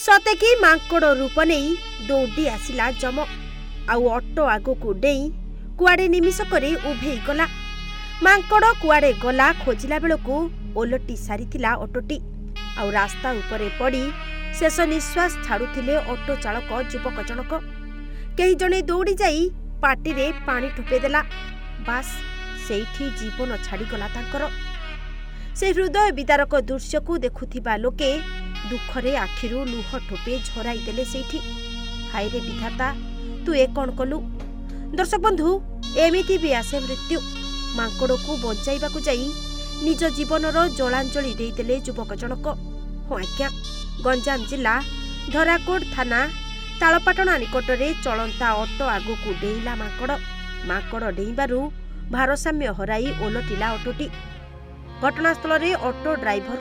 सतेकी मांकड़ रूप नहीं दौड़ी आसिला जम आउ ऑटो आगू डेई कुआड़े निमिषक उभे गला। मांकड़ कुआड़े गला खोजिला बेलू ओलटी सारी ऑटोटी आउ रास्ता उपरे पड़ी शेष निश्वास छाड़ुथिले ऑटो चालक युवक जनक। कई जणे दौड़ी जाई पाटी रे पानी ठोपे देला। बास सेठी जीवन छाड़ीगला तांकर। से हृदय विदारक दृश्य को देखुथिबा लोके दुखरे आखिरु लुह ठोपे झराई देले सेठी। हाय रे विधाता तू ए कौन कलु। दर्शक बंधु एमिति भी आसे मृत्यु। मांकड़ को बंचाइबाकू जाई निज जीवनर जलांजलि देदेले युवक जनक। हाँ आज्ञा गंजाम जिला धराकोट थाना तालपाटना निकटरे चलंता ऑटो आगू डेइला मांकड़ डेइबारु भारसाम्य हराई ओलटिला ऑटोटी। घटनास्थल रे ऑटो ड्राइवर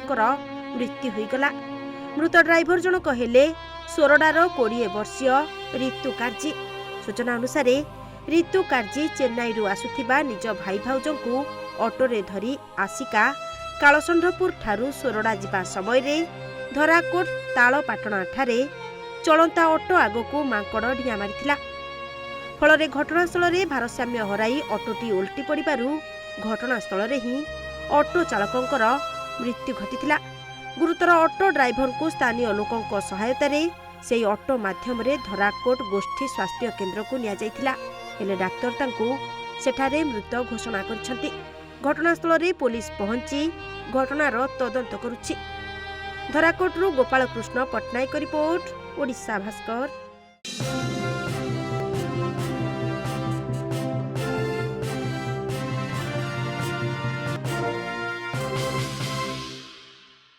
मृत्यु होईगला। मृत ड्राइवर जनक हेले सोरडार 20 वर्षीय ऋतु कार्जी। सूचना अनुसार ऋतु कार्जी चेन्नई आसुथिबा निज भाई भाउजंकु ऑटोरे धरी आसिका कालसंढपुर ठारू सोरडा जिबा समय रे धराकोट तालपाटना ठारे चलंता ऑटो आगको मांकड़ डिया मारिथिला। फलरे घटनास्थल रे भारसाम्य हराई ऑटोटी ओल्टी पड़िबारु घटनास्थल रे ही ऑटो चालकंकर मृत्यु घटिथिला। गुरुतर ऑटो ड्राइवर को स्थानीय लोकंक सहायता रे से ऑटो माध्यम रे धराकोट गोष्ठी स्वास्थ्य केन्द्र को निया जाइथिला। हेले डाक्टर तांकु सेठारे मृत घोषणा करिसंती। घटनास्थल रे पुलिस पहुंची घटनार तदंत करुछि। धराकोटरू गोपाल कृष्ण पटनायक रिपोर्ट ओडिशा भास्कर।